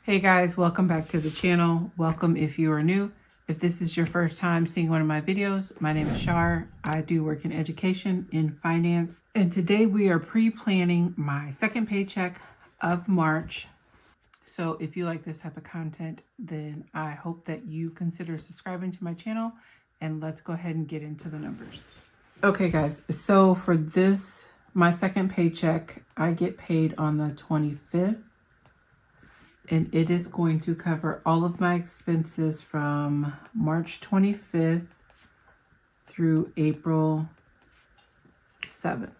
Hey guys, welcome back to the channel. Welcome if you are new. If this is your first time seeing one of my videos, my name is Shar. I do work in education, in finance, and today we are pre-planning my second paycheck of March. So if you like this type of content, then I hope that you consider subscribing to my channel, and let's go ahead and get into the numbers. Okay guys, so for this, my second paycheck, I get paid on the 25th. And it is going to cover all of my expenses from March 25th through April 7th.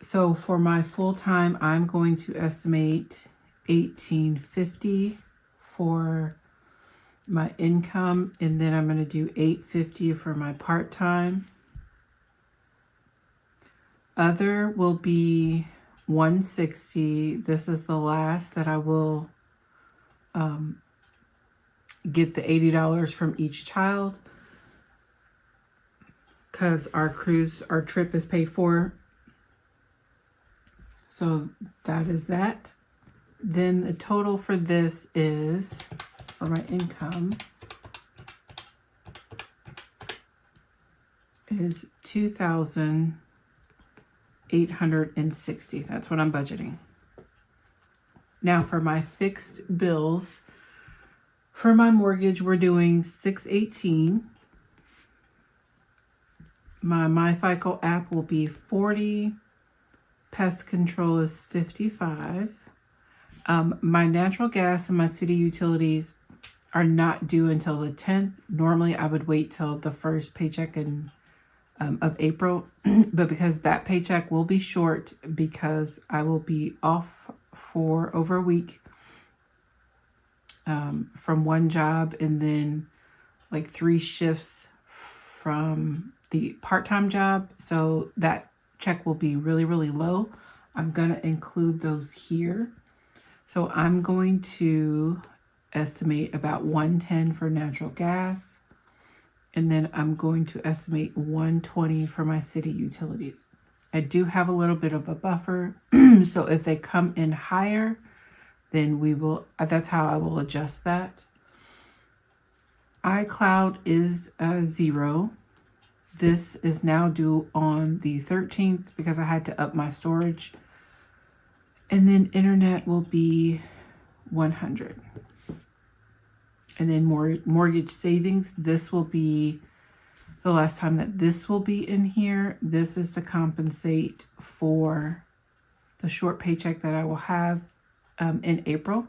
So for my full-time, I'm going to estimate $1,850 for my income, and then I'm going to do $850 for my part-time. Other will be $160. This is the last that I will get the $80 from each child because our trip is paid for. So that is that. Then the total for this is, for my income, is $2,860. That's what I'm budgeting. Now for my fixed bills, for my mortgage, we're doing $618. My MyFICO app will be $40. Pest control is $55. My natural gas and my city utilities are not due until the 10th. Normally, I would wait till the first paycheck of April, but because that paycheck will be short because I will be off for over a week from one job, and then like 3 shifts from the part-time job. So that check will be really, really low. I'm going to include those here. So I'm going to estimate about $110 for natural gas. And then I'm going to estimate $120 for my city utilities. I do have a little bit of a buffer. So if they come in higher, then that's how I will adjust that. iCloud is 0. This is now due on the 13th because I had to up my storage. And then internet will be $100. And then mortgage savings, this will be the last time that this will be in here. This is to compensate for the short paycheck that I will have in April.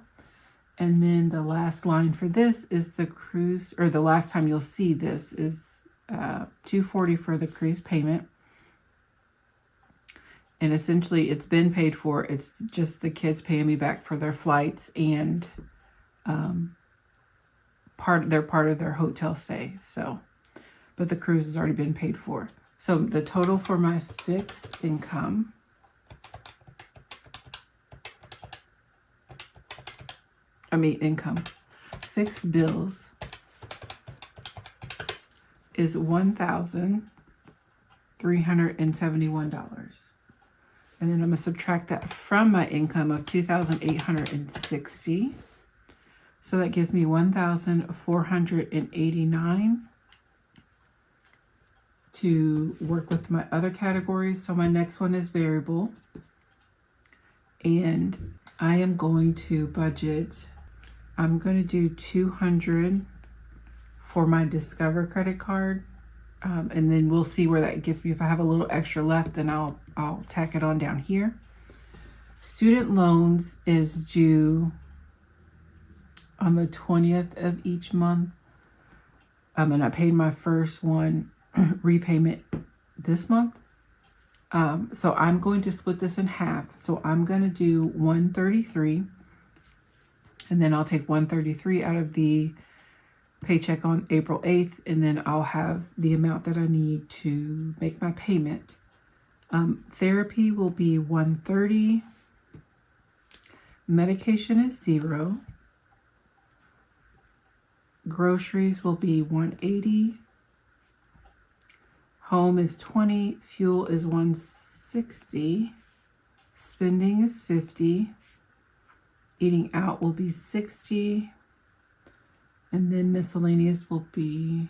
And then the last line for this is the cruise, or the last time you'll see this is $240 for the cruise payment. And essentially it's been paid for. It's just the kids paying me back for their flights and part of their hotel stay. So, but the cruise has already been paid for. So the total for my fixed income fixed bills is $1,371. And then I'm going to subtract that from my income of $2,860. So that gives me $1,489 to work with my other categories. So my next one is variable. And I am going to budget, I'm going to do $200 for my Discover credit card. And then we'll see where that gets me. If I have a little extra left, then I'll tack it on down here. Student loans is due on the 20th of each month. And I paid my first one repayment this month. So I'm going to split this in half. So I'm going to do $133. And then I'll take $133 out of the paycheck on April 8th. And then I'll have the amount that I need to make my payment. Therapy will be $130. Medication is 0. Groceries will be $180. Home is $20. Fuel is $160. Spending is $50. Eating out will be 60. And then miscellaneous will be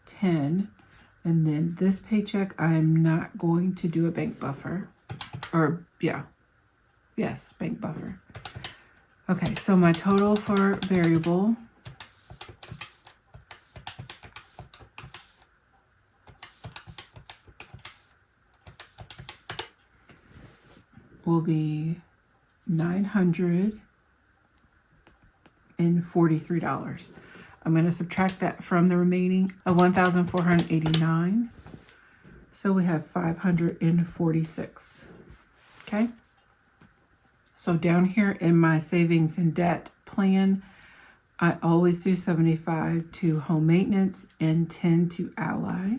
10. And then this paycheck, I'm not going to do a bank buffer. Or, yeah. Yes, bank buffer. Okay, so my total for variable will be $943. I'm going to subtract that from the remaining of $1,489. So we have $546. Okay. So down here in my savings and debt plan, I always do 75 to home maintenance and 10 to ally.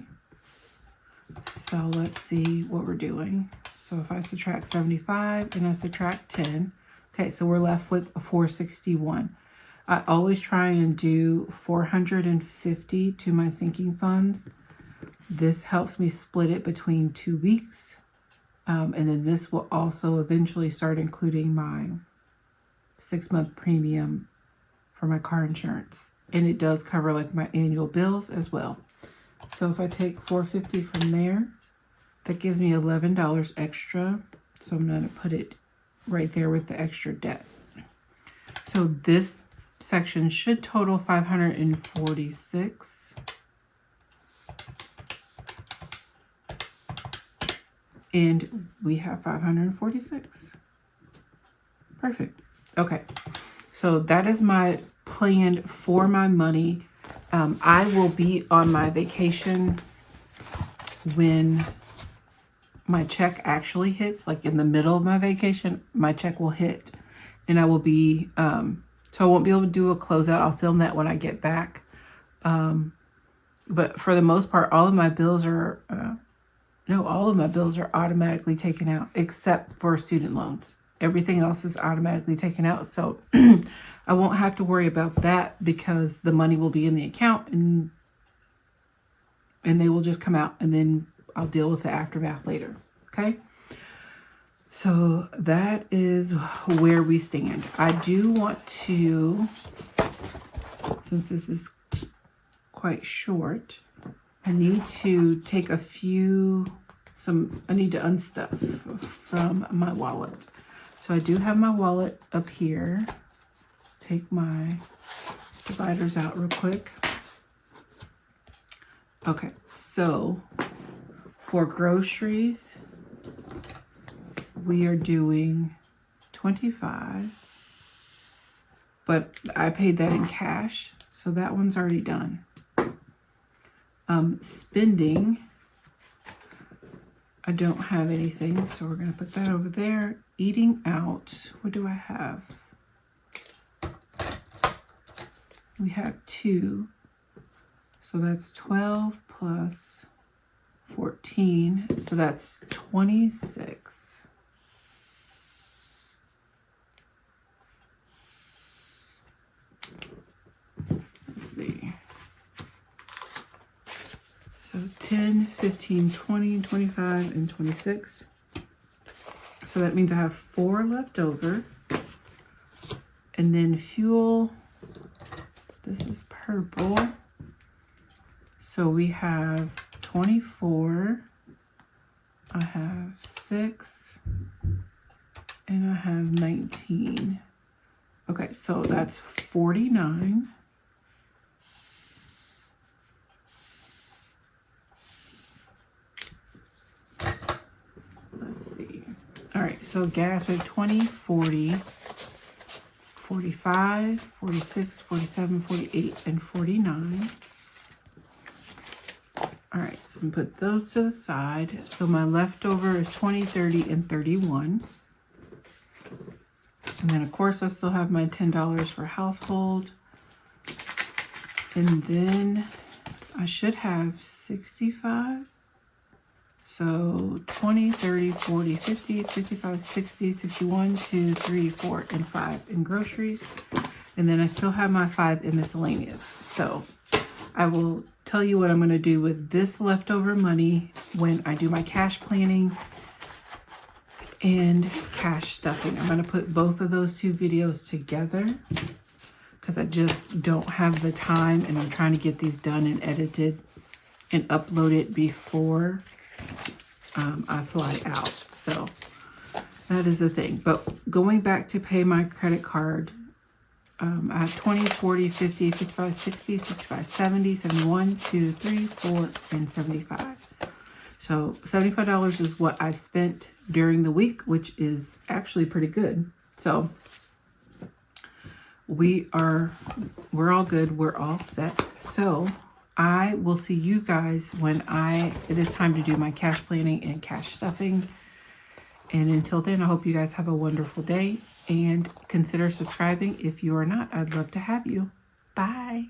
So let's see what we're doing. So if I subtract 75 and I subtract 10, okay, so we're left with 461. I always try and do 450 to my sinking funds. This helps me split it between 2 weeks. And then this will also eventually start including my 6-month premium for my car insurance. And it does cover like my annual bills as well. So if I take 450 from there, that gives me $11 extra. So I'm going to put it right there with the extra debt. So this section should total 546. And we have 546. Perfect. Okay. So that is my plan for my money. I will be on my vacation when my check actually hits, like in the middle of my vacation, my check will hit and I will be, so I won't be able to do a closeout. I'll film that when I get back. But for the most part, all of my bills are, all of my bills are automatically taken out except for student loans. Everything else is automatically taken out. So I won't have to worry about that because the money will be in the account and they will just come out and then I'll deal with the aftermath later. Okay. So that is where we stand. I do want to, since this is quite short, I need to take I need to unstuff from my wallet. So I do have my wallet up here. Let's take my dividers out real quick. Okay, so for groceries, we are doing 25, but I paid that in cash, so that one's already done. Spending, I don't have anything, so we're going to put that over there. Eating out, what do I have? We have 2, so that's 12 plus 14, so that's 26. Let's see. So 10, 15, 20, 25, and 26. So that means I have 4 left over. And then fuel, this is purple. So we have 24. I have 6. And I have 19. Okay, so that's 49. All right, so gas, we have 20, 40, 45, 46, 47, 48, and 49. All right, so I'm gonna put those to the side. So my leftover is 20, 30, and 31. And then, of course, I still have my $10 for household. And then I should have 65. So 20, 30, 40, 50, 55, 60, 61, 2, 3, 4, and 5 in groceries. And then I still have my 5 in miscellaneous. So I will tell you what I'm going to do with this leftover money when I do my cash planning and cash stuffing. I'm going to put both of those two videos together because I just don't have the time, and I'm trying to get these done and edited and uploaded before I fly out. So that is the thing. But going back to pay my credit card, I have 20, 40, 50, 55, 60, 65, 70, 71, 2, 3, 4, and 75. So $75 is what I spent during the week, which is actually pretty good. So we're all good. We're all set. So I will see you guys when it is time to do my cash planning and cash stuffing. And until then, I hope you guys have a wonderful day, and consider subscribing if you are not. I'd love to have you. Bye.